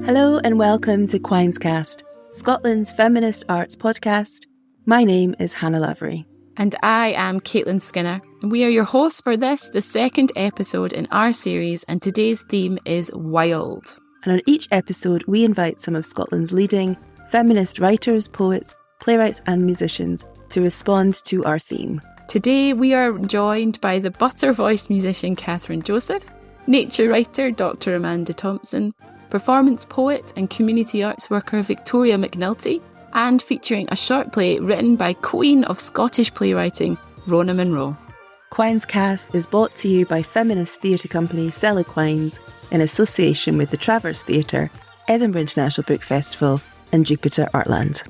Hello and welcome to Quines Cast, Scotland's feminist arts podcast. My name is Hannah Lavery. And I am Caitlin Skinner. And we are your hosts for this, the second episode in our series, and today's theme is wild. And on each episode, we invite some of Scotland's leading feminist writers, poets, playwrights and musicians to respond to our theme. Today we are joined by the butter-voiced musician Kathryn Joseph, nature writer Dr Amanda Thomson, performance poet and community arts worker Victoria McNulty, and featuring a short play written by Queen of Scottish playwriting, Rona Munro. Quines Cast is brought to you by feminist theatre company Stella Quines in association with the Traverse Theatre, Edinburgh International Book Festival and Jupiter Artland.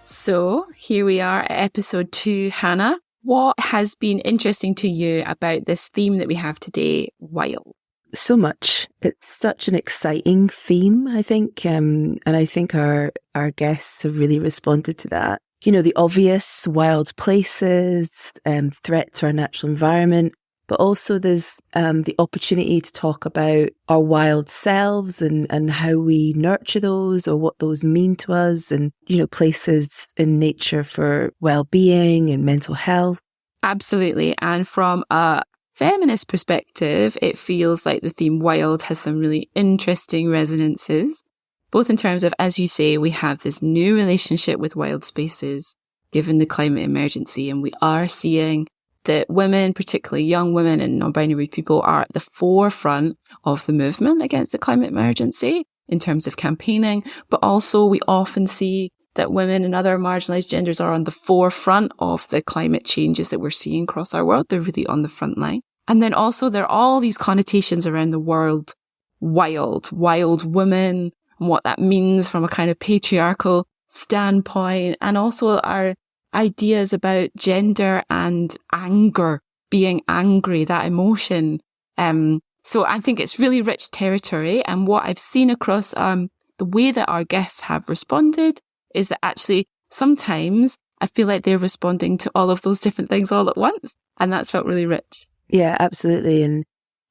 So, here we are at episode 2. Hannah, what has been interesting to you about this theme that we have today, wild? So much. It's such an exciting theme, I think, and I think our guests have really responded to that. You know, the obvious wild places and threat to our natural environment, but also there's the opportunity to talk about our wild selves and how we nurture those or what those mean to us, and, you know, places in nature for well-being and mental health. Absolutely. And from a feminist perspective, it feels like the theme wild has some really interesting resonances, both in terms of, as you say, we have this new relationship with wild spaces given the climate emergency, and we are seeing that women, particularly young women and non-binary people, are at the forefront of the movement against the climate emergency in terms of campaigning, but also we often see that women and other marginalised genders are on the forefront of the climate changes that we're seeing across our world. They're really on the front line. And then also there are all these connotations around the word wild woman, and what that means from a kind of patriarchal standpoint, and also our ideas about gender and anger, being angry, that emotion. So I think it's really rich territory. And what I've seen across the way that our guests have responded is that actually sometimes I feel like they're responding to all of those different things all at once. And that's felt really rich. Yeah, absolutely. And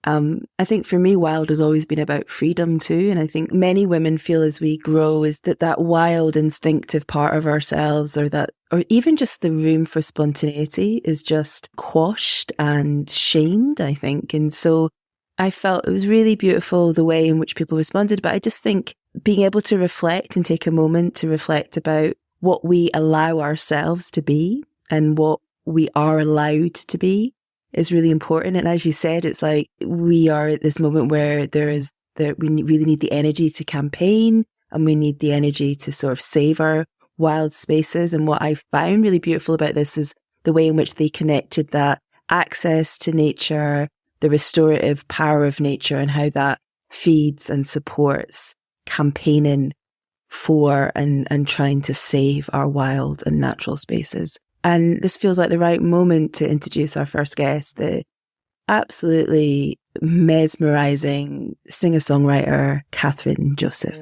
I think for me, wild has always been about freedom too. And I think many women feel as we grow is that wild instinctive part of ourselves, or even just the room for spontaneity, is just quashed and shamed, I think. And so I felt it was really beautiful the way in which people responded. But I just think being able to reflect and take a moment to reflect about what we allow ourselves to be and what we are allowed to be is really important. And as you said, it's like we are at this moment where we really need the energy to campaign, and we need the energy to sort of save our wild spaces. And what I found really beautiful about this is the way in which they connected that access to nature, the restorative power of nature, and how that feeds and supports campaigning for and trying to save our wild and natural spaces. And this feels like the right moment to introduce our first guest, the absolutely mesmerising singer-songwriter Kathryn Joseph.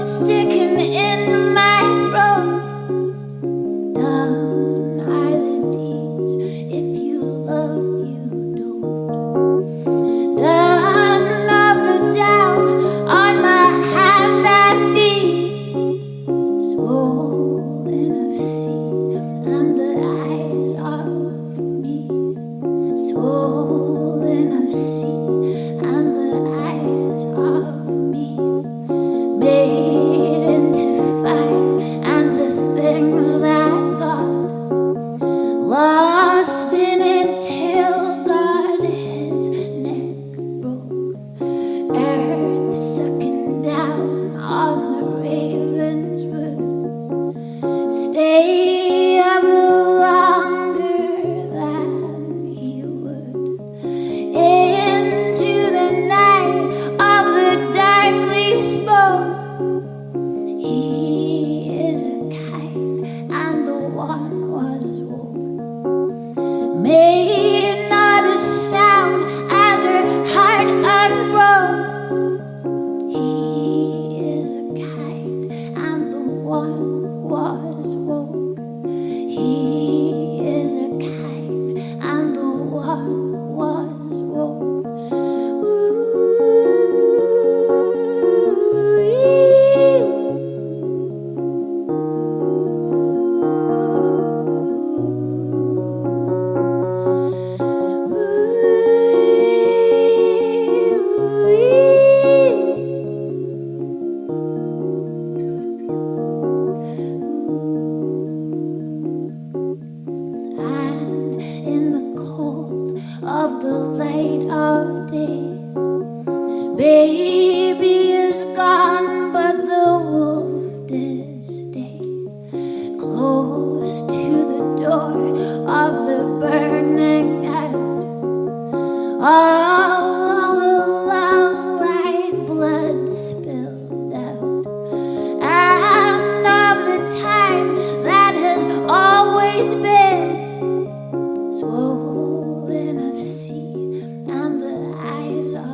Sticking in my throat. one was woke. He is a kind, and the one was woke. Baby is gone, but the wolf did stay close to the door of the burning out. All the love like blood spilled out, and of the time that has always been swollen of sea and the eyes of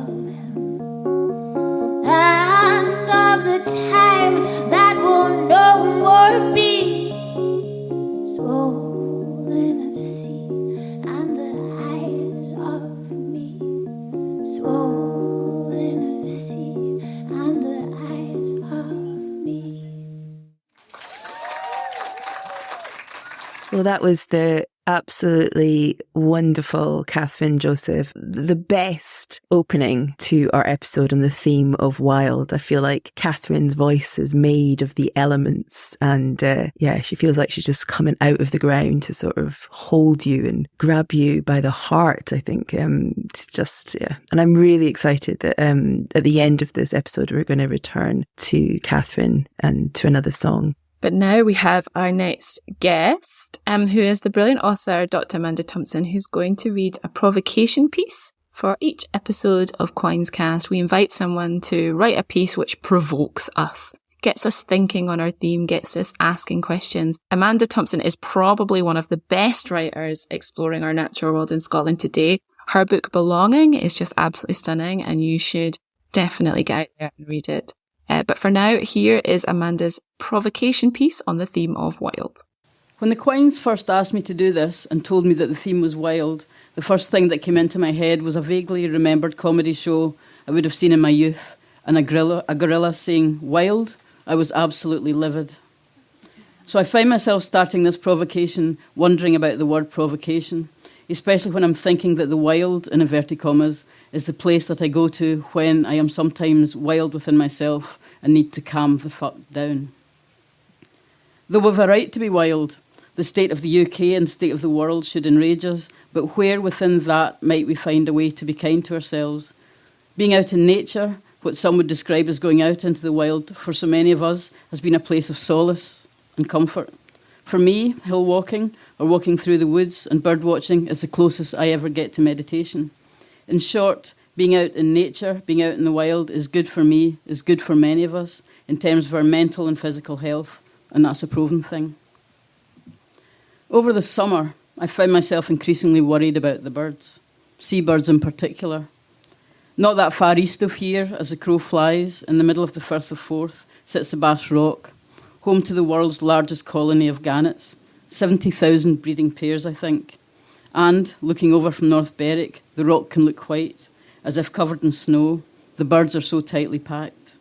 and of the time that will no more be swollen of sea and the eyes of me, swollen of sea and the eyes of me. Well, that was the absolutely wonderful Kathryn Joseph, the best opening to our episode on the theme of wild. I feel like Kathryn's voice is made of the elements, and she feels like she's just coming out of the ground to sort of hold you and grab you by the heart. I think it's just, and I'm really excited that at the end of this episode we're going to return to Kathryn and to another song. But now we have our next guest, who is the brilliant author, Dr Amanda Thomson, who's going to read a provocation piece. For each episode of Quines Cast, we invite someone to write a piece which provokes us, gets us thinking on our theme, gets us asking questions. Amanda Thomson is probably one of the best writers exploring our natural world in Scotland today. Her book Belonging is just absolutely stunning, and you should definitely get out there and read it. But for now, here is Amanda's provocation piece on the theme of wild. When the Quines first asked me to do this and told me that the theme was wild, the first thing that came into my head was a vaguely remembered comedy show I would have seen in my youth, and a gorilla saying wild. I was absolutely livid. So I find myself starting this provocation wondering about the word provocation, especially when I'm thinking that the wild, in inverted commas, is the place that I go to when I am sometimes wild within myself and need to calm the fuck down. Though we've a right to be wild, the state of the UK and the state of the world should enrage us, but where within that might we find a way to be kind to ourselves? Being out in nature, what some would describe as going out into the wild, for so many of us, has been a place of solace and comfort. For me, hill walking or walking through the woods and bird watching is the closest I ever get to meditation. In short, being out in nature, being out in the wild is good for me, is good for many of us in terms of our mental and physical health, and that's a proven thing. Over the summer, I found myself increasingly worried about the birds, seabirds in particular. Not that far east of here, as the crow flies, in the middle of the Firth of Forth, sits the Bass Rock, home to the world's largest colony of gannets, 70,000 breeding pairs, I think. And, looking over from North Berwick, the rock can look white, as if covered in snow. The birds are so tightly packed.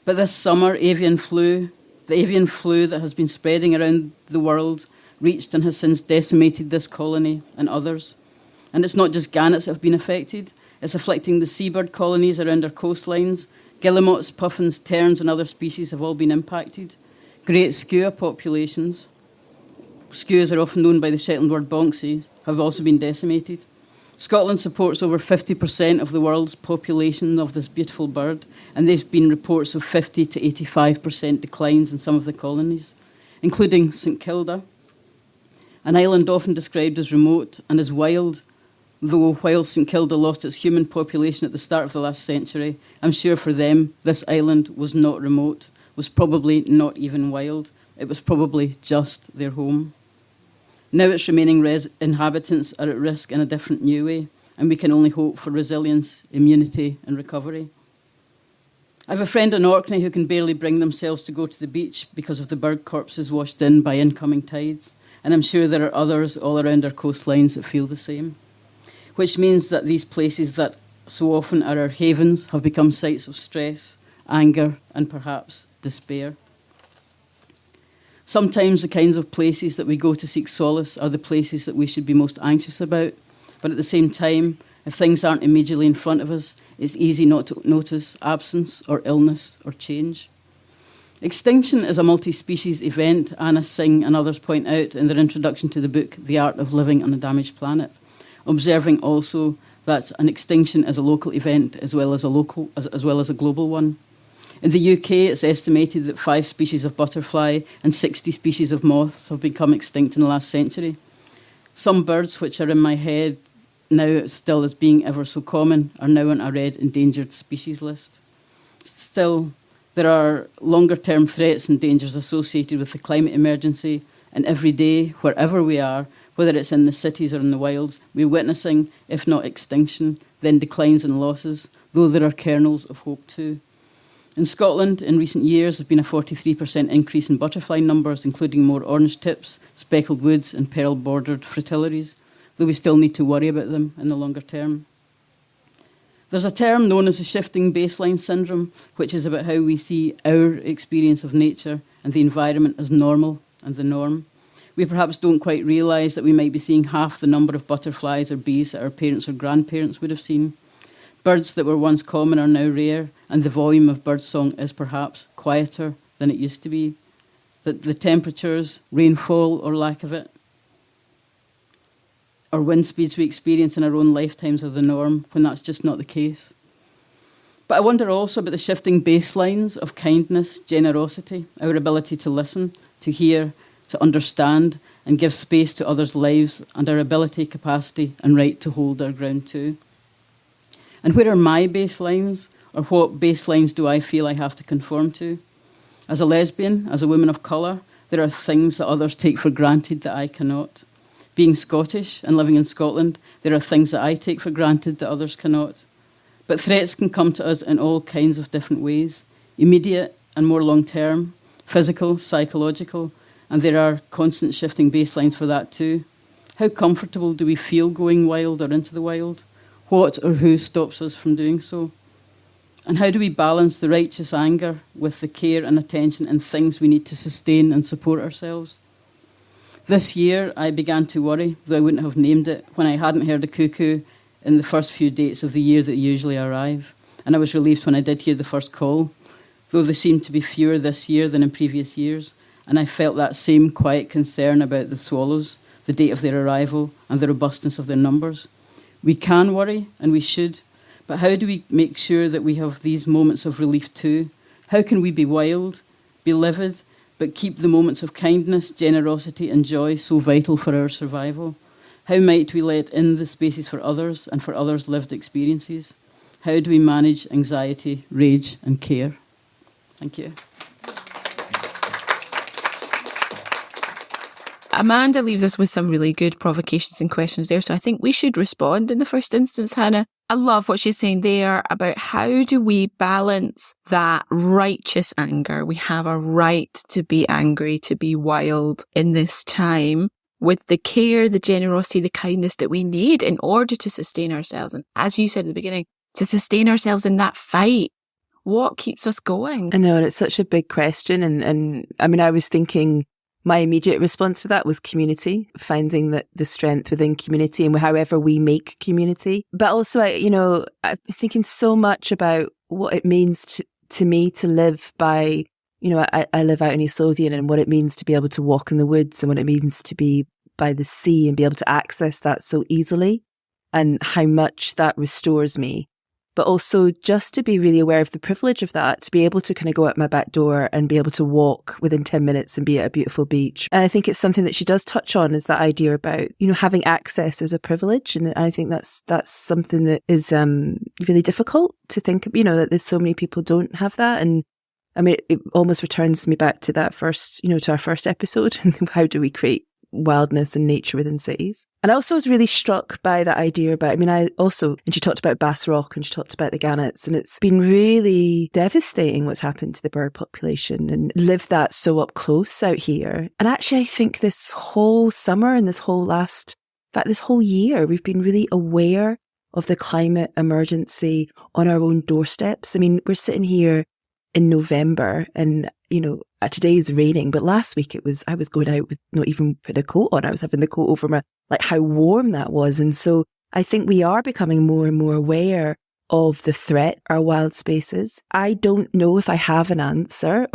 But this summer, the avian flu that has been spreading around the world, reached and has since decimated this colony and others. And it's not just gannets that have been affected. It's afflicting the seabird colonies around our coastlines. Guillemots, puffins, terns and other species have all been impacted. Great skua populations, skuas are often known by the Shetland word bonksy, have also been decimated. Scotland supports over 50% of the world's population of this beautiful bird, and there have been reports of 50 to 85% declines in some of the colonies, including St Kilda, an island often described as remote and as wild, though while St Kilda lost its human population at the start of the last century, I'm sure for them this island was not remote, was probably not even wild. It was probably just their home. Now its remaining inhabitants are at risk in a different new way, and we can only hope for resilience, immunity and recovery. I have a friend in Orkney who can barely bring themselves to go to the beach because of the bird corpses washed in by incoming tides, and I'm sure there are others all around our coastlines that feel the same, which means that these places that so often are our havens have become sites of stress, anger, and perhaps despair. Sometimes the kinds of places that we go to seek solace are the places that we should be most anxious about, but at the same time, if things aren't immediately in front of us, it's easy not to notice absence or illness or change. Extinction is a multi-species event, Anna Singh and others point out in their introduction to the book, The Art of Living on a Damaged Planet, observing also that an extinction is a local event as well as a global one. In the UK, it's estimated that 5 species of butterfly and 60 species of moths have become extinct in the last century. Some birds, which are in my head now still as being ever so common, are now on a red endangered species list. Still, there are longer-term threats and dangers associated with the climate emergency, and every day, wherever we are, whether it's in the cities or in the wilds, we're witnessing, if not extinction, then declines and losses, though there are kernels of hope too. In Scotland, in recent years, there's been a 43% increase in butterfly numbers, including more orange tips, speckled woods and pearl-bordered fritillaries, though we still need to worry about them in the longer term. There's a term known as the shifting baseline syndrome, which is about how we see our experience of nature and the environment as normal and the norm. We perhaps don't quite realise that we might be seeing half the number of butterflies or bees that our parents or grandparents would have seen. Birds that were once common are now rare, and the volume of birdsong is perhaps quieter than it used to be. That the temperatures, rainfall or lack of it, or wind speeds we experience in our own lifetimes are the norm, when that's just not the case. But I wonder also about the shifting baselines of kindness, generosity, our ability to listen, to hear, to understand, and give space to others' lives, and our ability, capacity, and right to hold our ground too. And where are my baselines, or what baselines do I feel I have to conform to? As a lesbian, as a woman of colour, there are things that others take for granted that I cannot. Being Scottish and living in Scotland, there are things that I take for granted that others cannot. But threats can come to us in all kinds of different ways, immediate and more long-term, physical, psychological, and there are constant shifting baselines for that too. How comfortable do we feel going wild or into the wild? What or who stops us from doing so? And how do we balance the righteous anger with the care and attention and things we need to sustain and support ourselves? This year, I began to worry, though I wouldn't have named it, when I hadn't heard a cuckoo in the first few dates of the year that usually arrive. And I was relieved when I did hear the first call, though there seemed to be fewer this year than in previous years. And I felt that same quiet concern about the swallows, the date of their arrival, and the robustness of their numbers. We can worry, and we should, but how do we make sure that we have these moments of relief too? How can we be wild, be livid, but keep the moments of kindness, generosity and joy so vital for our survival? How might we let in the spaces for others and for others' lived experiences? How do we manage anxiety, rage and care? Thank you. Amanda leaves us with some really good provocations and questions there, so I think we should respond in the first instance, Hannah. I love what she's saying there about how do we balance that righteous anger. We have a right to be angry, to be wild in this time, with the care, the generosity, the kindness that we need in order to sustain ourselves. And as you said at the beginning, to sustain ourselves in that fight. What keeps us going? I know, and it's such a big question. And I mean, I was thinking, my immediate response to that was community, finding that the strength within community and however we make community. But also, I'm thinking so much about what it means to me to live by, I live out in East Lothian, and what it means to be able to walk in the woods and what it means to be by the sea and be able to access that so easily and how much that restores me. But also just to be really aware of the privilege of that, to be able to kind of go out my back door and be able to walk within 10 minutes and be at a beautiful beach. And I think it's something that she does touch on, is that idea about, having access as a privilege. And I think that's something that is really difficult to think of, that there's so many people don't have that. And I mean, it almost returns me back to that first, to our first episode. And how do we create wildness and nature within cities. And I also was really struck by that idea about, and she talked about Bass Rock and she talked about the gannets, and it's been really devastating what's happened to the bird population, and lived that so up close out here. And actually, I think this whole summer and this whole year, we've been really aware of the climate emergency on our own doorsteps. I mean, we're sitting here in November and, today is raining, but last week I was going out with not even putting a coat on. I was having the coat over how warm that was. And so I think we are becoming more and more aware of the threat our wild spaces. I don't know if I have an answer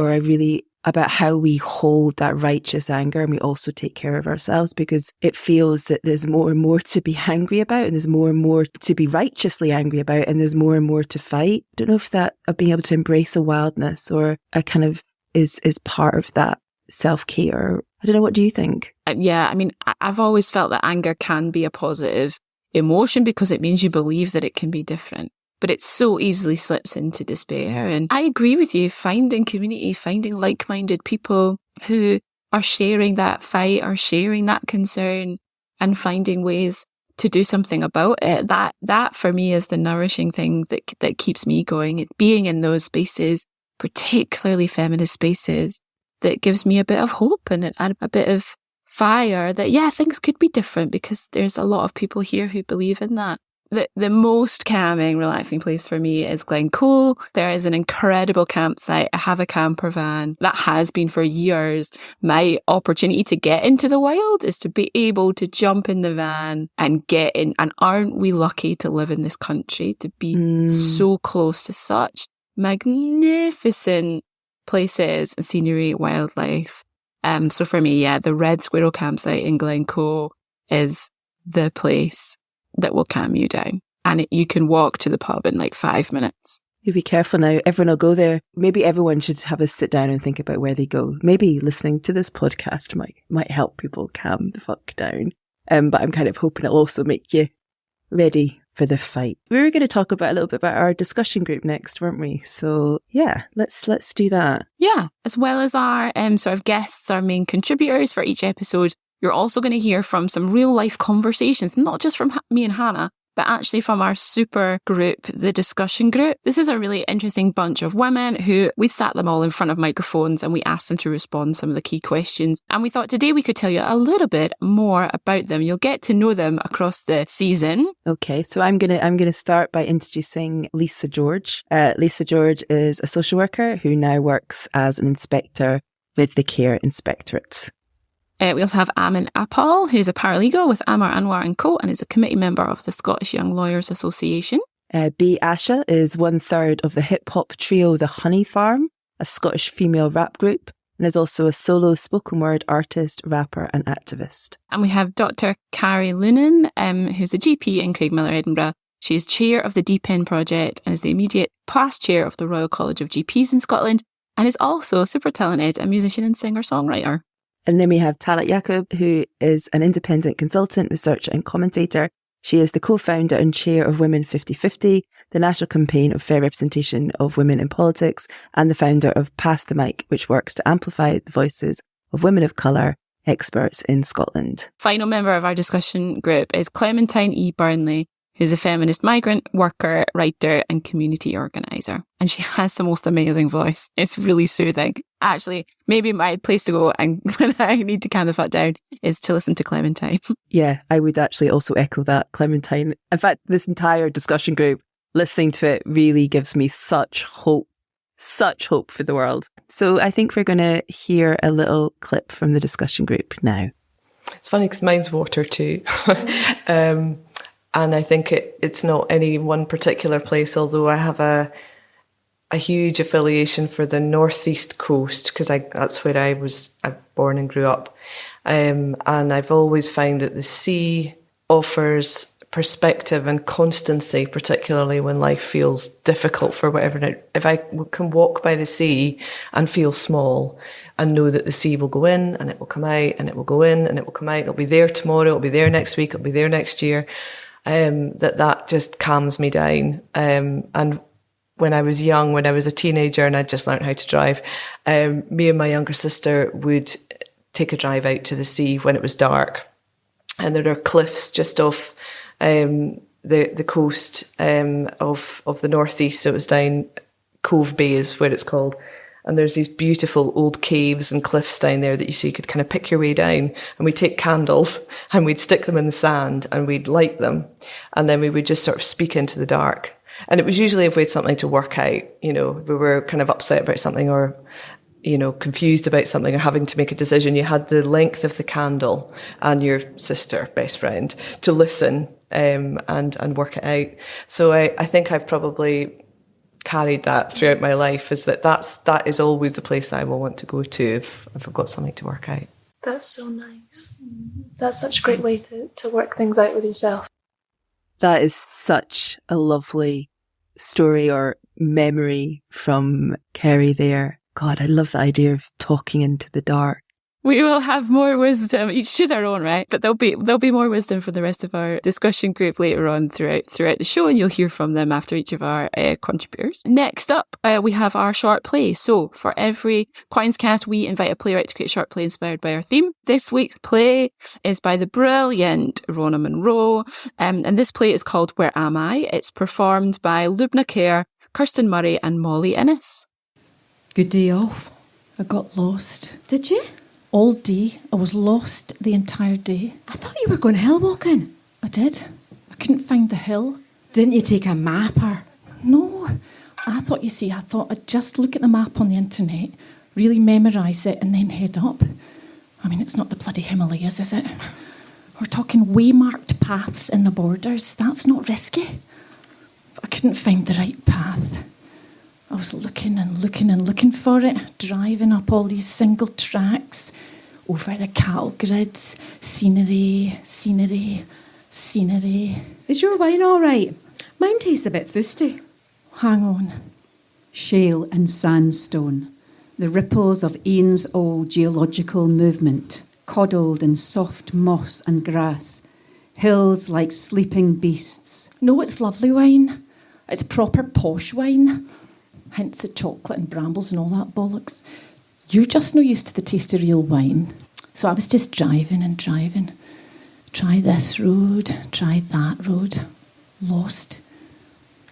about how we hold that righteous anger and we also take care of ourselves, because it feels that there's more and more to be angry about, and there's more and more to be righteously angry about, and there's more and more to fight. I don't know if that of being able to embrace a wildness or a kind of is part of that self-care. I don't know, what do you think? Yeah, I've always felt that anger can be a positive emotion because it means you believe that it can be different. But it so easily slips into despair. And I agree with you, finding community, finding like-minded people who are sharing that fight or sharing that concern and finding ways to do something about it. That for me is the nourishing thing that keeps me going. Being in those spaces, particularly feminist spaces, that gives me a bit of hope and a bit of fire that, things could be different, because there's a lot of people here who believe in that. The most calming, relaxing place for me is Glencoe. There is an incredible campsite. I have a camper van. That has been for years. My opportunity to get into the wild is to be able to jump in the van and get in. And aren't we lucky to live in this country, to be so close to such magnificent places and scenery, wildlife. So for me, the Red Squirrel campsite in Glencoe is the place that will calm you down. And you can walk to the pub in 5 minutes. You be careful now. Everyone will go there. Maybe everyone should have a sit down and think about where they go. Maybe listening to this podcast might help people calm the fuck down. But I'm kind of hoping it'll also make you ready for the fight. We were going to talk a little bit about our discussion group next, weren't we? So let's do that. Yeah, as well as our sort of guests, our main contributors for each episode. You're also going to hear from some real life conversations, not just from me and Hannah, but actually from our super group, the discussion group. This is a really interesting bunch of women who we've sat them all in front of microphones and we asked them to respond some of the key questions. And we thought today we could tell you a little bit more about them. You'll get to know them across the season. Okay, so I'm gonna start by introducing Lisa George. Lisa George is a social worker who now works as an inspector with the Care Inspectorate. We also have Amin Apal, who's a paralegal with Amar Anwar & Co. and is a committee member of the Scottish Young Lawyers Association. B. Asha is 1/3 of the hip-hop trio The Honey Farm, a Scottish female rap group, and is also a solo spoken word artist, rapper and activist. And we have Dr Carrie Loonan, who's a GP in Craigmillar, Edinburgh. She is chair of the Deep End Project and is the immediate past chair of the Royal College of GPs in Scotland, and is also super talented, a musician and singer-songwriter. And then we have Talat Yaqub, who is an independent consultant, researcher and commentator. She is the co-founder and chair of Women 50/50, the national campaign of fair representation of women in politics, and the founder of Pass the Mic, which works to amplify the voices of women of colour experts in Scotland. Final member of our discussion group is Clementine E. Burnley, who's a feminist migrant, worker, writer and community organiser. And she has the most amazing voice. It's really soothing. Actually, maybe my place to go and when I need to calm the fuck down is to listen to Clementine. Yeah, I would actually also echo that, Clementine. In fact, this entire discussion group, listening to it really gives me such hope for the world. So I think we're going to hear a little clip from the discussion group now. It's funny because mine's water too. And I think it's not any one particular place, although I have a huge affiliation for the northeast coast because that's where I was born and grew up. And I've always found that the sea offers perspective and constancy, particularly when life feels difficult for whatever. Now, if I can walk by the sea and feel small and know that the sea will go in and it will come out and it will go in and it will come out, it'll be there tomorrow, it'll be there next week, it'll be there next year. That just calms me down. And when I was young, when I was a teenager and I just learned how to drive, me and my younger sister would take a drive out to the sea when it was dark. And there are cliffs just off the coast of the northeast. So it was down Cove Bay is where it's called. And there's these beautiful old caves and cliffs down there that you could kind of pick your way down. And we'd take candles and we'd stick them in the sand and we'd light them. And then we would just sort of speak into the dark. And it was usually if we had something to work out, we were kind of upset about something or, confused about something or having to make a decision. You had the length of the candle and your sister, best friend, to listen and work it out. So I think I've probably carried that throughout my life, is that is always the place that I will want to go to if I've got something to work out. That's so nice. That's such a great way to work things out with yourself. That is such a lovely story or memory from Kerry there. God, I love the idea of talking into the dark. We will have more wisdom, each to their own, right? But there'll be more wisdom for the rest of our discussion group later on throughout the show, and you'll hear from them after each of our contributors. Next up, we have our short play. So for every Quines cast, we invite a playwright to create a short play inspired by our theme. This week's play is by the brilliant Rona Munro, and this play is called Where Am I? It's performed by Lubna Kerr, Kirsten Murray and Molly Innes. Good day off. I got lost. Did you? All day. I was lost the entire day. I thought you were going hill walking. I did. I couldn't find the hill. Didn't you take a map or? No. I thought I'd just look at the map on the internet, really memorise it and then head up. I mean, it's not the bloody Himalayas, is it? We're talking waymarked paths in the borders. That's not risky. But I couldn't find the right path. I was looking and looking and looking for it, driving up all these single tracks, over the cattle grids, scenery. Is your wine all right? Mine tastes a bit fusty. Hang on. Shale and sandstone, the ripples of Ian's old geological movement, coddled in soft moss and grass, hills like sleeping beasts. No, it's lovely wine. It's proper posh wine. Hints of chocolate and brambles and all that bollocks. You're just no used to the taste of real wine. So I was just driving and driving. Try this road, try that road. Lost.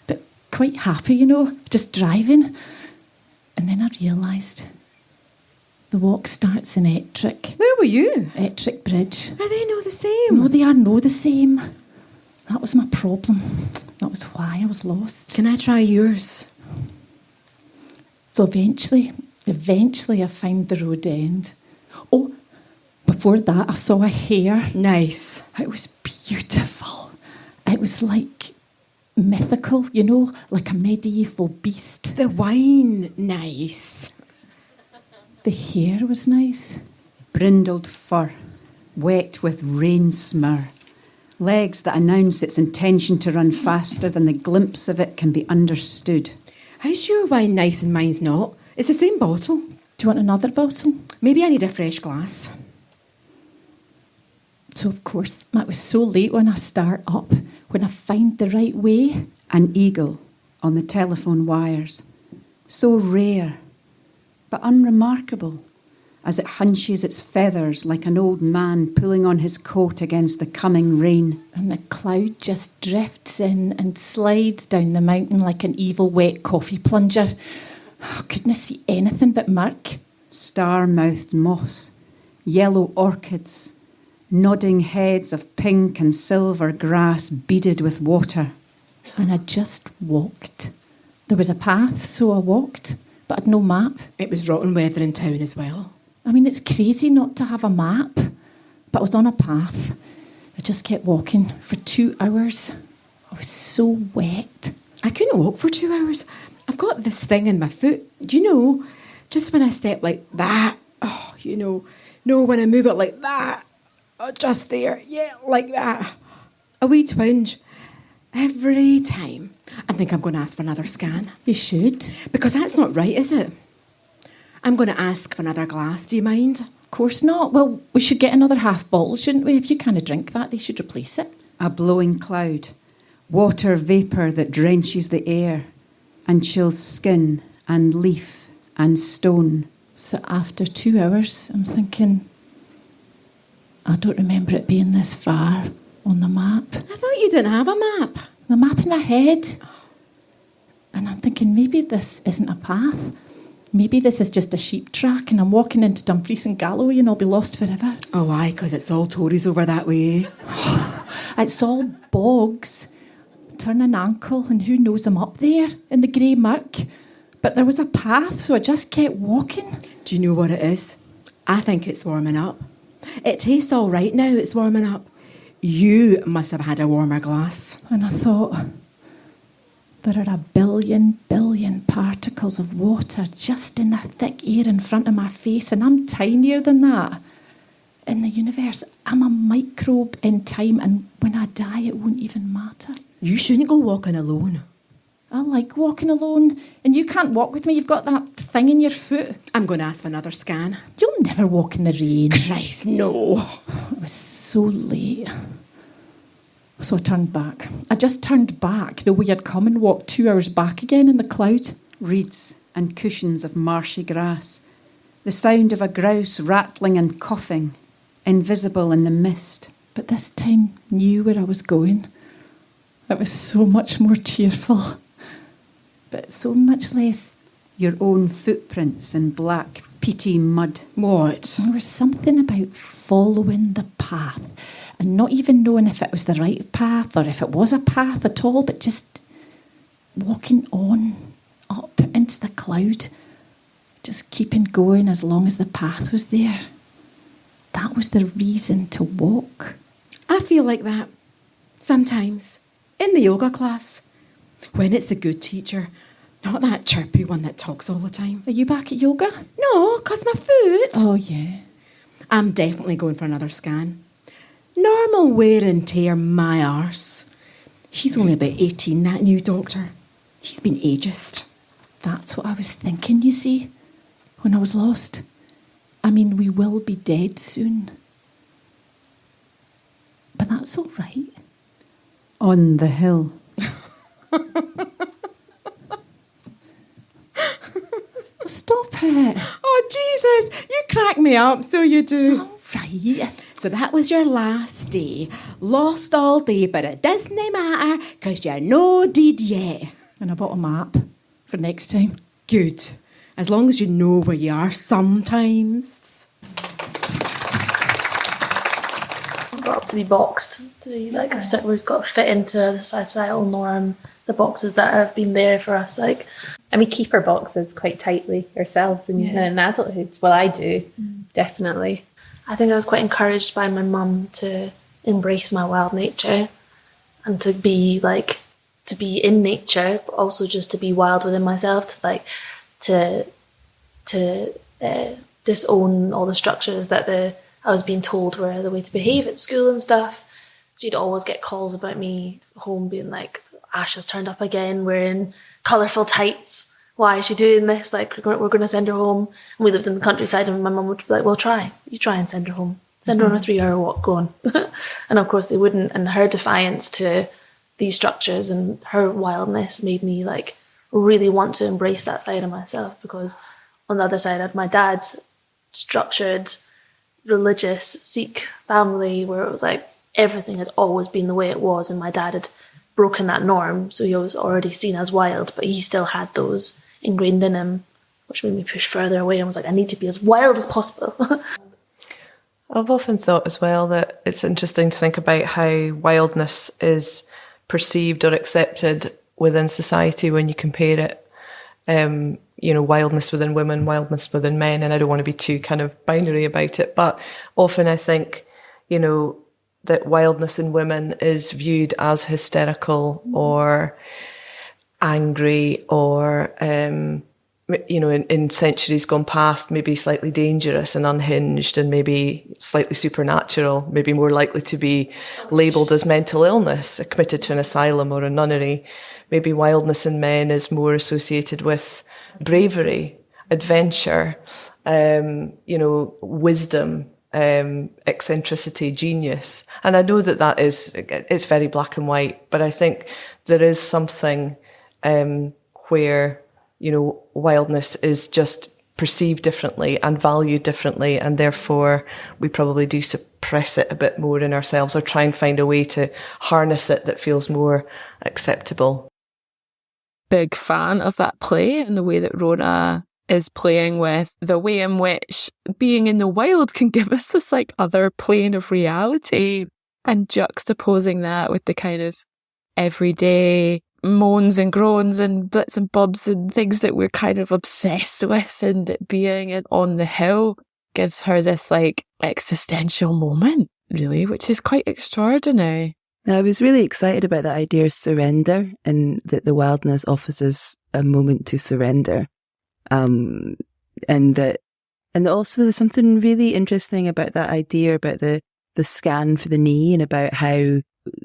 But quite happy, just driving. And then I realised the walk starts in Ettrick. Where were you? Ettrick Bridge. Are they no the same? No, they are no the same. That was my problem. That was why I was lost. Can I try yours? So eventually I found the road end. Oh, before that I saw a hare. Nice. It was beautiful. It was like mythical, like a medieval beast. The wine, nice. The hare was nice. Brindled fur, wet with rain smur. Legs that announce its intention to run faster than the glimpse of it can be understood. How's your wine nice and mine's not? It's the same bottle. Do you want another bottle? Maybe I need a fresh glass. So, of course, it was so late when I start up, when I find the right way. An eagle on the telephone wires. So rare, but unremarkable, as it hunches its feathers like an old man pulling on his coat against the coming rain. And the cloud just drifts in and slides down the mountain like an evil wet coffee plunger. I couldn't see anything but murk. Star-mouthed moss, yellow orchids, nodding heads of pink and silver grass beaded with water. And I just walked. There was a path, so I walked, but I'd no map. It was rotten weather in town as well. I mean, it's crazy not to have a map, but I was on a path. I just kept walking for 2 hours. I was so wet. I couldn't walk for 2 hours. I've got this thing in my foot, just when I step like that, when I move it like that, just there, yeah, like that. A wee twinge. Every time. I think I'm going to ask for another scan. You should. Because that's not right, is it? I'm going to ask for another glass, do you mind? Of course not. Well, we should get another half bottle, shouldn't we? If you can't drink that, they should replace it. A blowing cloud, water vapour that drenches the air and chills skin and leaf and stone. So after 2 hours, I'm thinking, I don't remember it being this far on the map. I thought you didn't have a map. The map in my head. And I'm thinking, maybe this isn't a path. Maybe this is just a sheep track and I'm walking into Dumfries and Galloway and I'll be lost forever. Oh, aye, because it's all Tories over that way. It's all bogs. Turn an ankle and who knows I'm up there in the grey murk. But there was a path, so I just kept walking. Do you know what it is? I think it's warming up. It tastes all right now, it's warming up. You must have had a warmer glass. And I thought, there are a billion particles of water just in the thick air in front of my face, and I'm tinier than that. In the universe, I'm a microbe in time, and when I die, it won't even matter. You shouldn't go walking alone. I like walking alone, and you can't walk with me. You've got that thing in your foot. I'm going to ask for another scan. You'll never walk in the rain. Christ, no. It was so late. So I turned back. I just turned back the way I'd come and walked 2 hours back again in the cloud. Reeds and cushions of marshy grass. The sound of a grouse rattling and coughing, invisible in the mist. But this time knew where I was going. It was so much more cheerful. But so much less. Your own footprints in black, peaty mud. What? There was something about following the path and not even knowing if it was the right path or if it was a path at all, but just walking on up into the cloud, just keeping going as long as the path was there. That was the reason to walk. I feel like that sometimes in the yoga class when it's a good teacher, not that chirpy one that talks all the time. Are you back at yoga? No, 'cause my foot. Oh, yeah. I'm definitely going for another scan. Normal wear and tear, my arse. He's only about 18, that new doctor. He's been ageist. That's what I was thinking, you see, when I was lost. I mean, we will be dead soon. But that's all right. On the hill. Stop it. Oh, Jesus, you crack me up, so you do. All right. So that was your last day. Lost all day, but it doesn't matter, because you're no dead yet. And I bought a map for next time. Good. As long as you know where you are sometimes. We've got to be boxed. We've got to fit into the societal norm, the boxes that have been there for us. And we keep our boxes quite tightly ourselves in adulthood. Well, I do, definitely. I think I was quite encouraged by my mum to embrace my wild nature and to be in nature, but also just to be wild within myself, to disown all the structures that I was being told were the way to behave at school and stuff. She'd always get calls about me home being like, Ash has turned up again wearing colourful tights. Why is she doing this? We're going to send her home. And we lived in the countryside, and my mum would be like, well, you try and send her home. Send her on a 3-hour walk, go on. And of course they wouldn't. And her defiance to these structures and her wildness made me really want to embrace that side of myself, because on the other side I had my dad's structured, religious Sikh family where it was everything had always been the way it was, and my dad had broken that norm, so he was already seen as wild, but he still had those ingrained in him, which made me push further away and was I need to be as wild as possible. I've often thought as well that it's interesting to think about how wildness is perceived or accepted within society when you compare it, wildness within women, wildness within men, and I don't want to be too kind of binary about it, but often I think, that wildness in women is viewed as hysterical or angry or, in centuries gone past, maybe slightly dangerous and unhinged and maybe slightly supernatural, maybe more likely to be labelled as mental illness, committed to an asylum or a nunnery. Maybe wildness in men is more associated with bravery, adventure, wisdom, eccentricity, genius. And I know that it's very black and white, but I think there is something where, wildness is just perceived differently and valued differently, and therefore we probably do suppress it a bit more in ourselves or try and find a way to harness it that feels more acceptable. Big fan of that play and the way that Rona is playing with the way in which being in the wild can give us this like other plane of reality, and juxtaposing that with the kind of everyday moans and groans and bits and bobs and things that we're kind of obsessed with, and that being on the hill gives her this like existential moment, really, which is quite extraordinary. I was really excited about that idea of surrender, and that the wildness offers us a moment to surrender. And also there was something really interesting about that idea about the scan for the knee, and about how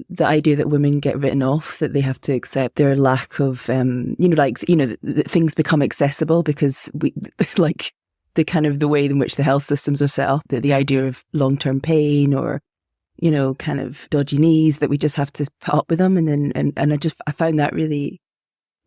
the idea that women get written off, that they have to accept their lack of, that things become accessible because we, like, the kind of the way in which the health systems are set up, that the idea of long-term pain or, kind of dodgy knees, that we just have to put up with them. And I found that really,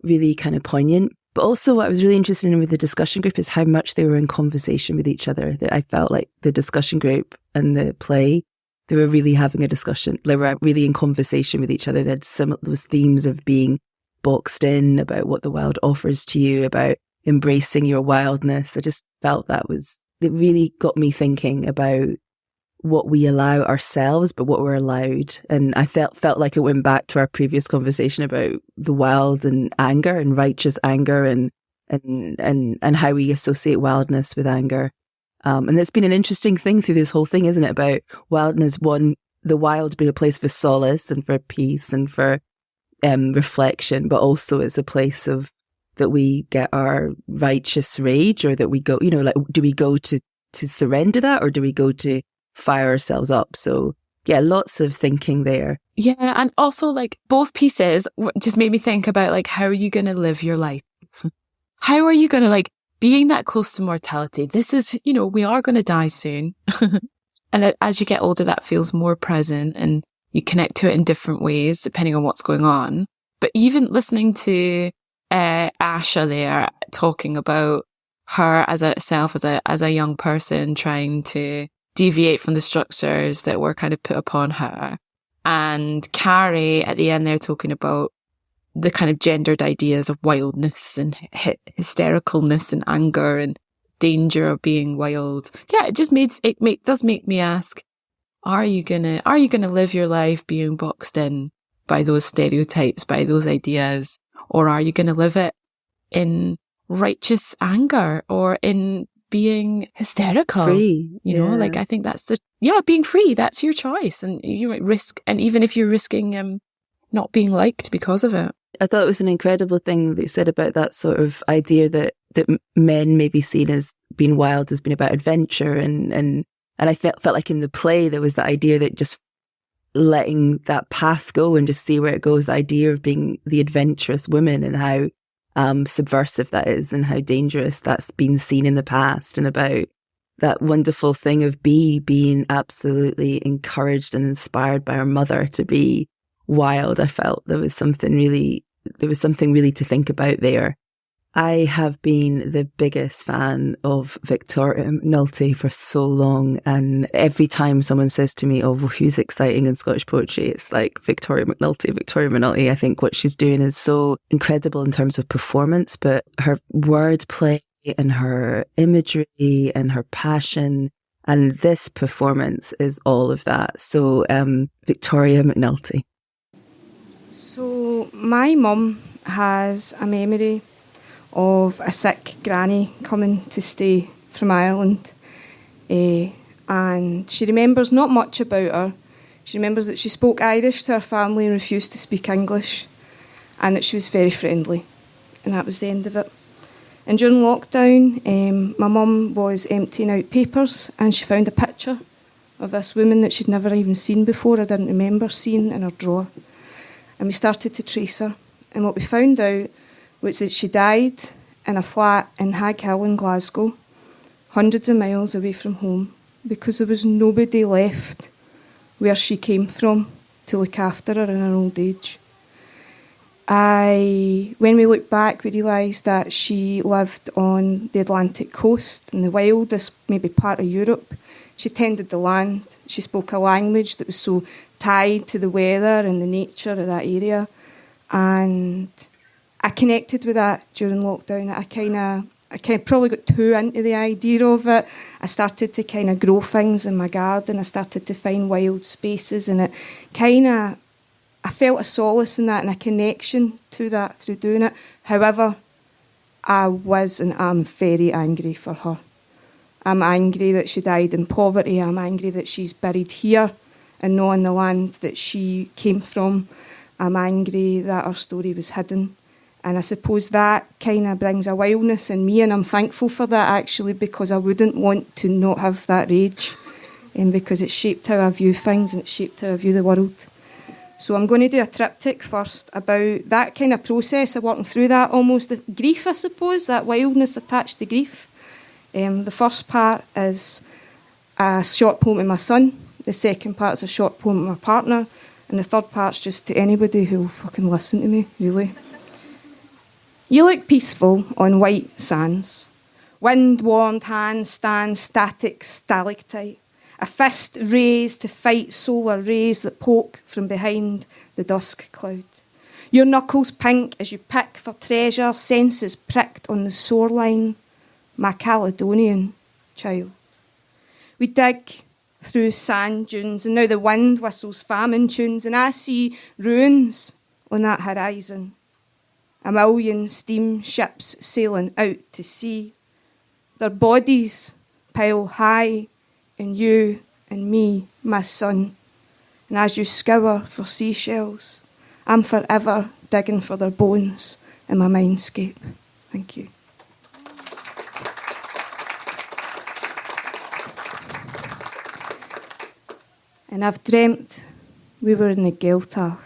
really kind of poignant. But also what I was really interested in with the discussion group is how much they were in conversation with each other, that I felt like the discussion group and the play, they were really having a discussion. They were really in conversation with each other. They had those themes of being boxed in, about what the wild offers to you, about embracing your wildness. I just felt it really got me thinking about what we allow ourselves, but what we're allowed. And I felt like it went back to our previous conversation about the wild and anger and righteous anger and how we associate wildness with anger. And it's been an interesting thing through this whole thing, isn't it? About wildness, the wild being a place for solace and for peace and for reflection, but also it's a place of that we get our righteous rage, or that we go, do we go to surrender that, or do we go to fire ourselves up? So yeah, lots of thinking there. Yeah, and also like both pieces just made me think about like, how are you going to live your life? How are you going to like, being that close to mortality, this is, we are going to die soon. And as you get older, that feels more present and you connect to it in different ways, depending on what's going on. But even listening to Asha there talking about her as a young person trying to deviate from the structures that were kind of put upon her. And Carrie at the end there talking about the kind of gendered ideas of wildness and hystericalness and anger and danger of being wild. Yeah, it just does make me ask, are you gonna live your life being boxed in by those stereotypes, by those ideas, or are you gonna live it in righteous anger or in being hysterical? Free. Like I think that's being free, that's your choice, and you might risk, and even if you're risking not being liked because of it. I thought it was an incredible thing that you said about that sort of idea that men may be seen as being wild as being about adventure, and I felt like in the play there was the idea that just letting that path go and just see where it goes, the idea of being the adventurous woman and how subversive that is and how dangerous that's been seen in the past, and about that wonderful thing of being absolutely encouraged and inspired by our mother to be wild. I felt there was something really to think about there. I have been the biggest fan of Victoria McNulty for so long, and every time someone says to me, "Oh, well, who's exciting in Scottish poetry?" it's like Victoria McNulty. I think what she's doing is so incredible in terms of performance, but her wordplay and her imagery and her passion, and this performance is all of that. So, Victoria McNulty. So my mum has a memory of a sick granny coming to stay from Ireland, and she remembers not much about her. She remembers that she spoke Irish to her family and refused to speak English, and that she was very friendly, and that was the end of it. And during lockdown, my mum was emptying out papers, and she found a picture of this woman that she'd never even seen before, I didn't remember seeing, in her drawer. And we started to trace her. And what we found out was that she died in a flat in Hag Hill in Glasgow, hundreds of miles away from home, because there was nobody left where she came from to look after her in her old age. when we look back, we realised that she lived on the Atlantic coast, in the wildest maybe part of Europe. She tended the land. She spoke a language that was so tied to the weather and the nature of that area. And I connected with that during lockdown. I kind of probably got too into the idea of it. I started to kind of grow things in my garden. I started to find wild spaces, and I felt a solace in that and a connection to that through doing it. However, I was and am very angry for her. I'm angry that she died in poverty. I'm angry that she's buried here and not in the land that she came from. I'm angry that her story was hidden. And I suppose that kind of brings a wildness in me, and I'm thankful for that, actually, because I wouldn't want to not have that rage, because it shaped how I view things and it shaped how I view the world. So I'm going to do a triptych first about that kind of process of working through that, almost the grief, I suppose, that wildness attached to grief. The first part is a short poem to my son. The second part is a short poem to my partner. And the third part's just to anybody who will fucking listen to me, really. You look peaceful on white sands. Wind-warmed hands stand static stalactite. A fist raised to fight solar rays that poke from behind the dusk cloud. Your knuckles pink as you pick for treasure, senses pricked on the sore line. My Caledonian child. We dig through sand dunes, and now the wind whistles famine tunes, and I see ruins on that horizon. 1,000,000 steamships sailing out to sea. Their bodies pile high, and you and me, my son. And as you scour for seashells, I'm forever digging for their bones in my mindscape. Thank you. And I've dreamt we were in the Gaeltach.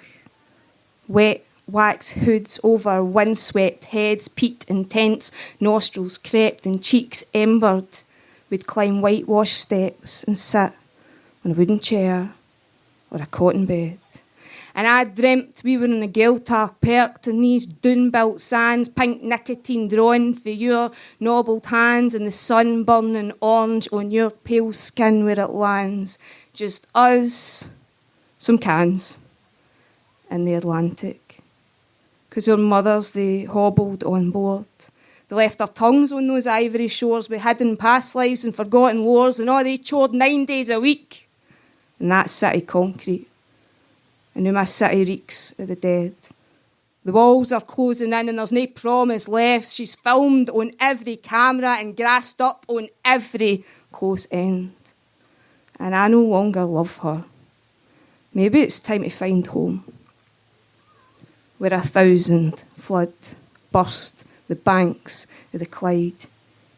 Wet wax hoods over windswept heads, peaked in tents, nostrils crept and cheeks embered. We'd climb whitewashed steps and sit on a wooden chair or a cotton bed. And I dreamt we were in a Gaeltach, perked in these dune-built sands, pink nicotine drawn for your knobbled hands, and the sun burning orange on your pale skin where it lands. Just us, some cans, in the Atlantic. 'Cause our mothers, they hobbled on board. They left their tongues on those ivory shores with hidden past lives and forgotten lores, and they chored 9 days a week in that city concrete. And now my city reeks of the dead. The walls are closing in and there's no promise left. She's filmed on every camera and grassed up on every close end. And I no longer love her. Maybe it's time to find home. Where 1,000 flood burst the banks of the Clyde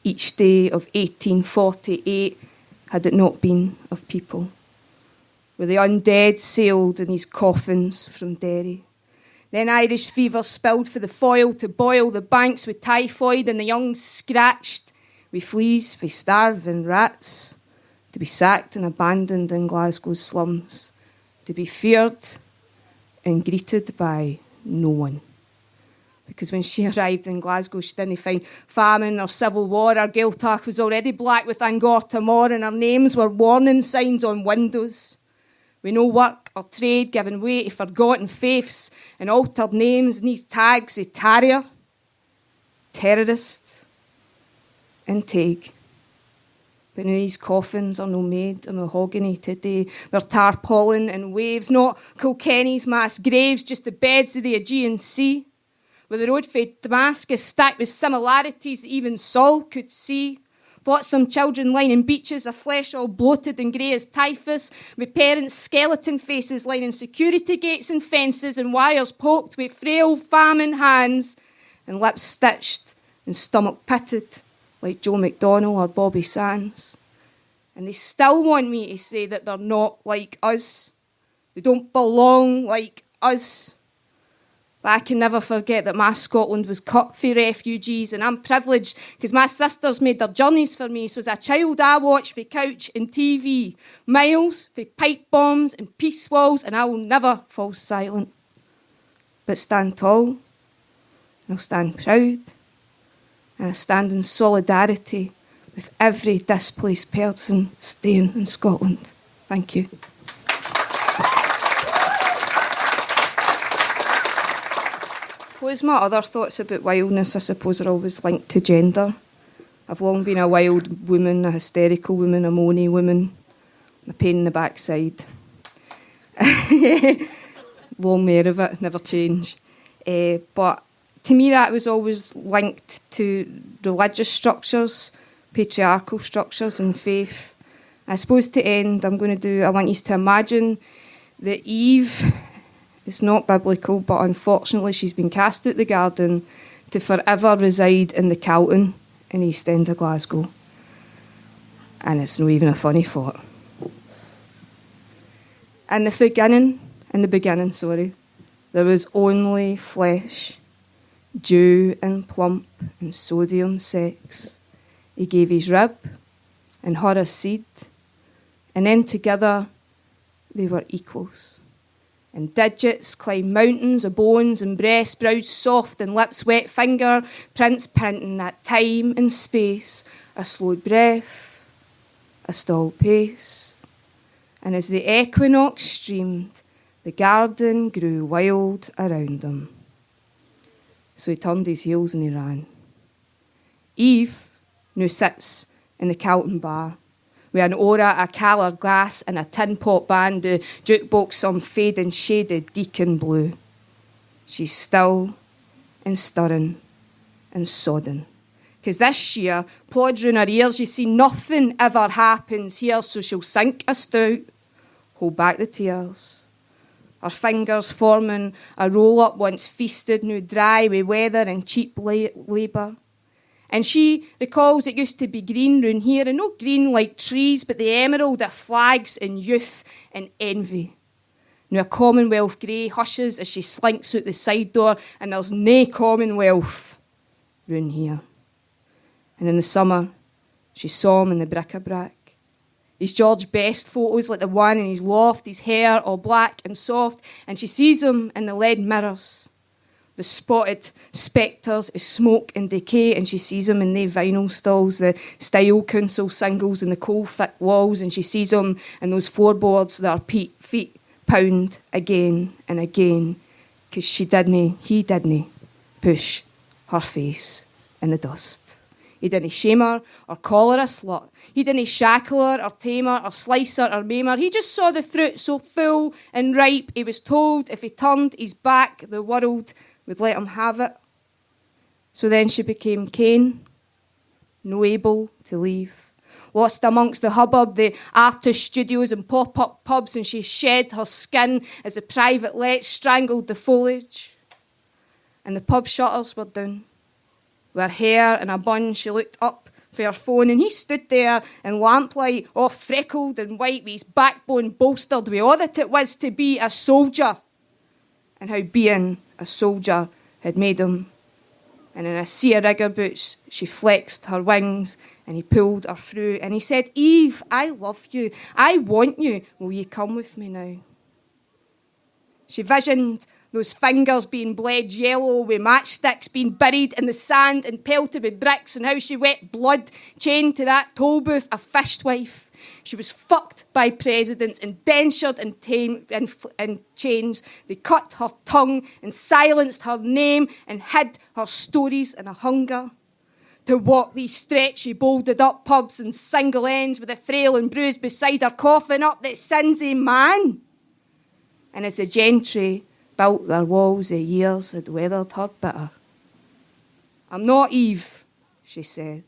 each day of 1848 had it not been of people. Where the undead sailed in these coffins from Derry. Then Irish fever spilled for the foil to boil the banks with typhoid, and the young scratched with fleas for starving rats, to be sacked and abandoned in Glasgow's slums, to be feared and greeted by no one. Because when she arrived in Glasgow, she didn't find famine or civil war. Our Gaeltach was already black with Angor Tamor, and our names were warning signs on windows. With no work or trade giving way to forgotten faiths and altered names and these tags of tarrier, terrorist, and tague. But now these coffins are no made of mahogany today. They're tarpaulin and waves, not Kilkenny's mass graves, just the beds of the Aegean Sea. With the road from Damascus stacked with similarities that even Saul could see. Fought some children lining beaches of flesh all bloated and grey as typhus, with parents' skeleton faces lining security gates and fences and wires poked with frail famine hands and lips stitched and stomach pitted like Joe McDonnell or Bobby Sands. And they still want me to say that they're not like us. They don't belong like us. But I can never forget that my Scotland was cut for refugees, and I'm privileged because my sisters made their journeys for me. So as a child I watched for couch and TV, miles for pipe bombs and peace walls, and I will never fall silent. but stand tall, and I'll stand proud, and I stand in solidarity with every displaced person staying in Scotland. Thank you. My other thoughts about wildness, I suppose, are always linked to gender. I've long been a wild woman, a hysterical woman, a moany woman, a pain in the backside. Long more of it, never change. But to me that was always linked to religious structures, patriarchal structures and faith. I suppose to end, I want you to imagine that Eve, it's not biblical, but unfortunately she's been cast out the garden to forever reside in the Calton in East End of Glasgow. And it's not even a funny thought. In the beginning, there was only flesh, dew and plump and sodium sex. He gave his rib and her a seed, and then together they were equals. And digits climb mountains of bones and breast, brows soft and lips wet, finger prints printing that time and space, a slowed breath, a stalled pace. And as the equinox streamed, the garden grew wild around him. So he turned his heels and he ran. Eve now sits in the Calton bar, with an aura, a coloured glass and a tin pot band, the jukebox some fading shaded deacon blue. She's still and stirring and sodden. 'Cause this year, plods round her ears, you see nothing ever happens here, so she'll sink a stout, hold back the tears. Her fingers forming a roll-up once feasted, now dry with weather and cheap labour. And she recalls it used to be green round here, and not green like trees, but the emerald that flags in youth and envy. Now a Commonwealth grey hushes as she slinks out the side door, and there's nae Commonwealth round here. And in the summer, she saw him in the bric-a-brac. His George Best photos like the one in his loft, his hair all black and soft, and she sees him in the lead mirrors. The spotted spectres of smoke and decay, and she sees him in the vinyl stalls, the Style Council singles and the coal-thick walls, and she sees him in those floorboards that her feet pound again and again, because he didn't push her face in the dust. He didn't shame her or call her a slut. He didn't shackle her or tame her or slice her or maim her. He just saw the fruit so full and ripe, he was told if he turned his back, the world would let him have it. So then she became Cain, no able to leave. Lost amongst the hubbub, the artist studios and pop-up pubs, and she shed her skin as the private let strangled the foliage. And the pub shutters were down. With her hair in a bun, she looked up for her phone, and he stood there in lamplight, all freckled and white, with his backbone bolstered with all that it was to be a soldier, and how being a soldier had made him. And in a sea of rigger boots, she flexed her wings, and he pulled her through, and he said, "Eve, I love you. I want you. Will you come with me now?" She visioned those fingers being bled yellow with matchsticks, being buried in the sand and pelted with bricks, and how she wet blood chained to that toll booth, a fishwife. She was fucked by presidents, indentured in chains. They cut her tongue and silenced her name and hid her stories in a hunger. To walk these stretchy, bolded up pubs and single ends with a frail and bruised beside her, coughing up that sinsy man. And as the gentry built their walls, the years had weathered her bitter. "I'm not Eve," she said.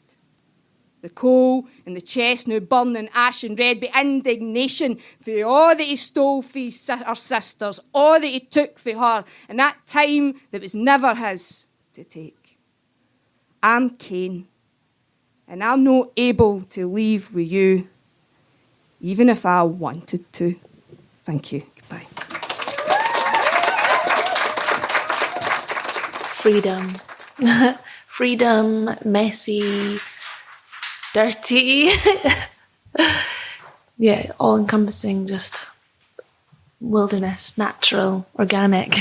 The coal in the chest now burning ashen red with indignation for all that he stole for her sisters, all that he took for her, and that time that was never his to take. "I'm Cain, and I'm not able to leave with you, even if I wanted to." Thank you. Goodbye. Freedom. Freedom, messy, dirty. Yeah, all-encompassing, just wilderness, natural, organic.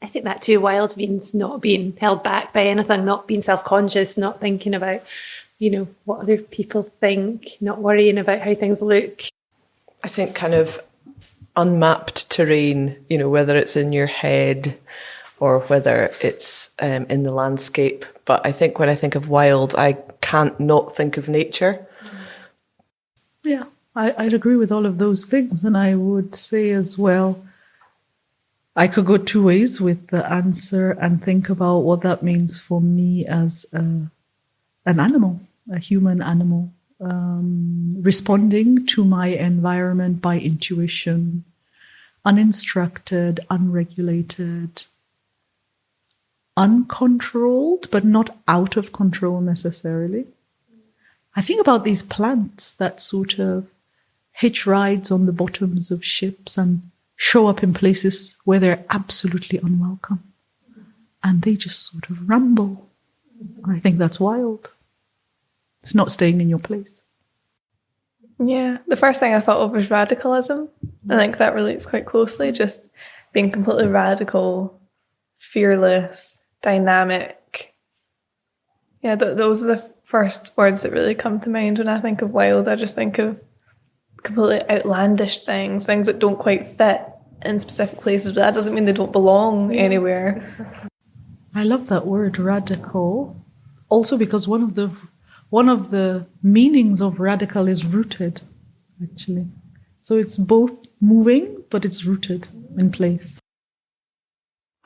I think that too, wild means not being held back by anything, not being self-conscious, not thinking about, what other people think, not worrying about how things look. I think kind of unmapped terrain, whether it's in your head or whether it's in the landscape. But I think when I think of wild, I can't not think of nature. Yeah, I'd agree with all of those things. And I would say as well, I could go two ways with the answer and think about what that means for me as an animal, a human animal, responding to my environment by intuition, uninstructed, unregulated, uncontrolled, but not out of control necessarily. I think about these plants that sort of hitch rides on the bottoms of ships and show up in places where they're absolutely unwelcome. And they just sort of rumble. I think that's wild. It's not staying in your place. Yeah, the first thing I thought of was radicalism. I think that relates quite closely, just being completely radical, fearless, dynamic. Yeah, those are the first words that really come to mind when I think of wild. I just think of completely outlandish things that don't quite fit in specific places, but that doesn't mean they don't belong anywhere. I love that word, radical, also because one of the meanings of radical is rooted, actually. So it's both moving, but it's rooted in place.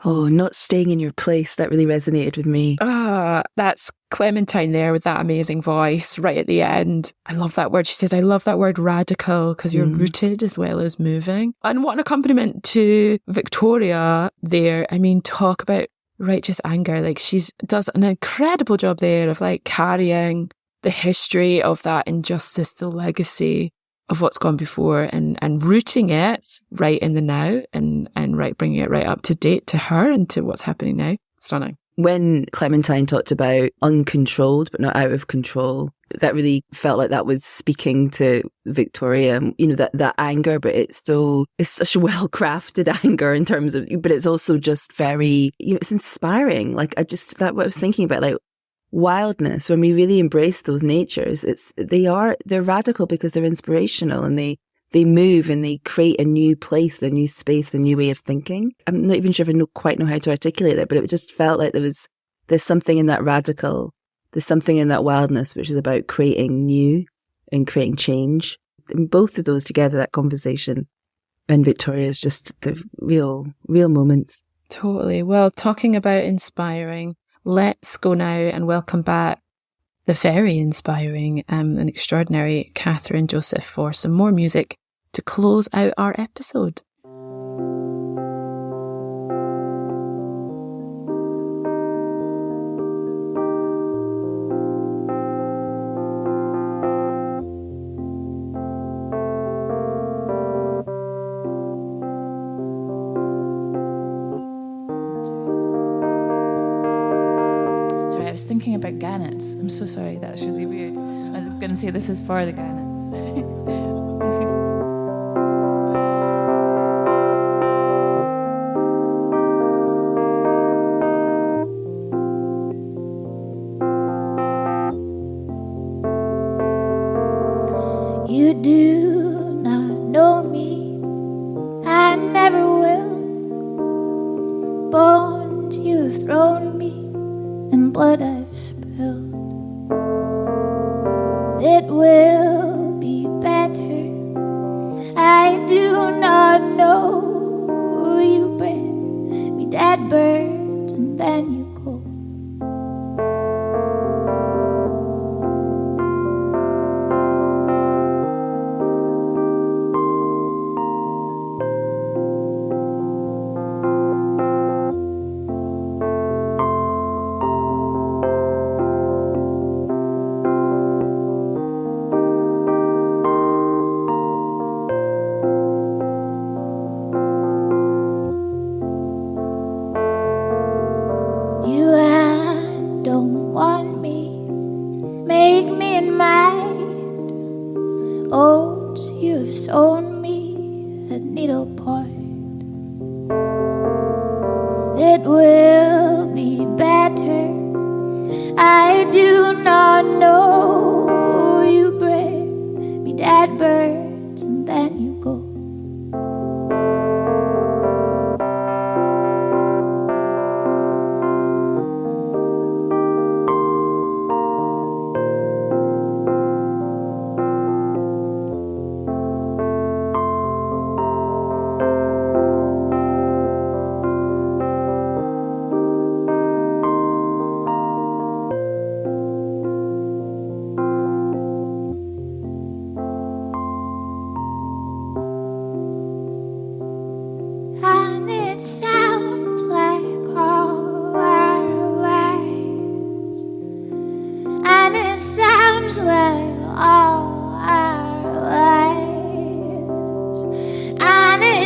Oh, not staying in your place. That really resonated with me. That's Clementine there with that amazing voice right at the end. I love that word. She says, I love that word radical because you're rooted as well as moving. And what an accompaniment to Victoria there. I mean, talk about righteous anger. Like, she does an incredible job there of like carrying the history of that injustice, the legacy of what's gone before, and rooting it right in the now and right, bringing it right up to date to her and to what's happening now. Stunning. When Clementine talked about uncontrolled but not out of control, that really felt like that was speaking to Victoria, that anger, but it's such a well-crafted anger in terms of, but it's also just very, it's inspiring. Like, what I was thinking about, like, wildness, when we really embrace those natures, they're radical because they're inspirational, and they move and they create a new place, a new space, a new way of thinking. I'm not even sure if I quite know how to articulate that, but it just felt like there's something in that radical, there's something in that wildness which is about creating new and creating change. And both of those together, that conversation and Victoria, is just the real moments. Totally. Well, talking about inspiring, let's go now and welcome back the very inspiring and extraordinary Kathryn Joseph for some more music to close out our episode. I was thinking about gannets. I'm so sorry, that's really weird. I was going to say this is for the gannets. You do not know me, I never will. Bones you have thrown me, and blood I've spilled. It will be better. I do not know. You bring me dead birds and then you go.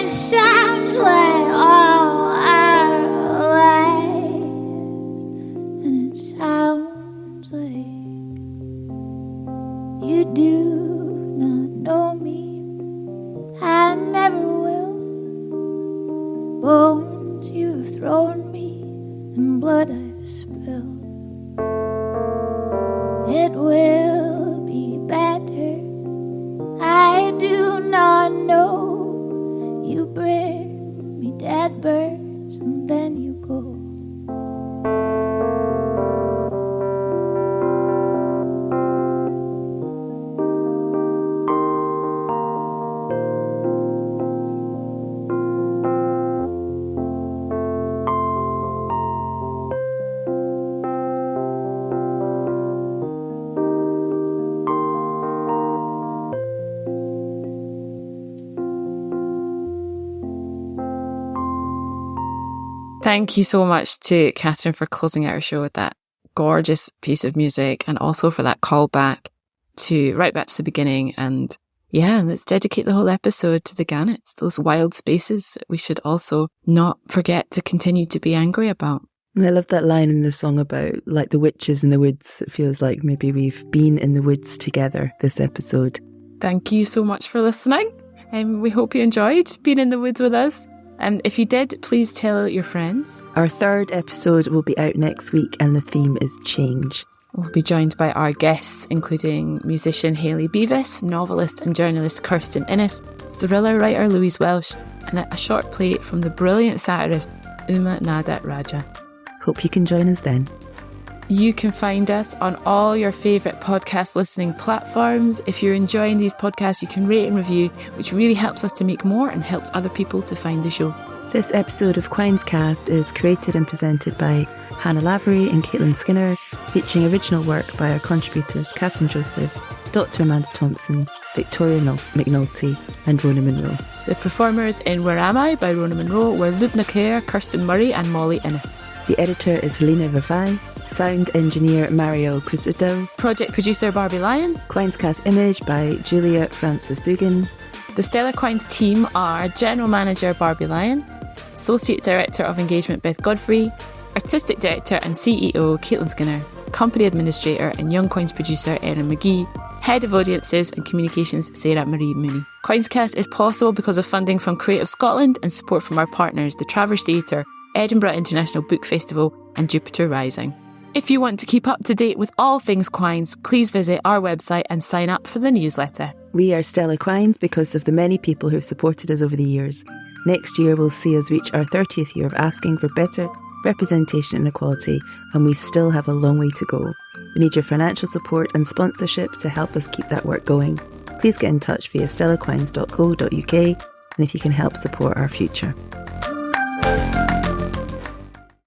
it sounds like all our lives, and it sounds like you do not know me. I never will. Bones you've thrown me and blood I've spilled. It will be better. I do not know. You bring me dead birds and then you go. Thank you so much to Kathryn for closing out our show with that gorgeous piece of music, and also for that call back to right back to the beginning. And yeah, let's dedicate the whole episode to the gannets, those wild spaces that we should also not forget to continue to be angry about. And I love that line in the song about like the witches in the woods. It feels like maybe we've been in the woods together this episode. Thank you so much for listening. And we hope you enjoyed being in the woods with us. And if you did, please tell your friends. Our third episode will be out next week and the theme is change. We'll be joined by our guests, including musician Hayley Beavis, novelist and journalist Kirsten Innes, thriller writer Louise Welsh, and a short play from the brilliant satirist Uma Nada Raja. Hope you can join us then. You can find us on all your favourite podcast listening platforms. If you're enjoying these podcasts, you can rate and review, which really helps us to make more and helps other people to find the show. This episode of Quines Cast is created and presented by Hannah Lavery and Caitlin Skinner, featuring original work by our contributors Kathryn Joseph, Dr Amanda Thomson, Victoria McNulty and Rona Munro. The performers in Where Am I by Rona Munro were Lubna Kerr, Kirsten Murray and Molly Innes. The editor is Helena Vavai, sound engineer Mario Crisudo, project producer Barbie Lyon, Quines Cast image by Julia Francis Dugan. The Stella Quines team are General Manager Barbie Lyon, Associate Director of Engagement Beth Godfrey, Artistic Director and CEO Caitlin Skinner, Company Administrator and Young Quines producer Erin McGee, Head of Audiences and Communications Sarah Marie Mooney. Quinescast is possible because of funding from Creative Scotland and support from our partners, the Travers Theatre, Edinburgh International Book Festival and Jupiter Rising. If you want to keep up to date with all things Quines, please visit our website and sign up for the newsletter. We are Stella Quines because of the many people who have supported us over the years. Next year will see us reach our 30th year of asking for better representation and equality, and we still have a long way to go. We need your financial support and sponsorship to help us keep that work going. Please get in touch via stellaquines.co.uk, and if you can help support our future.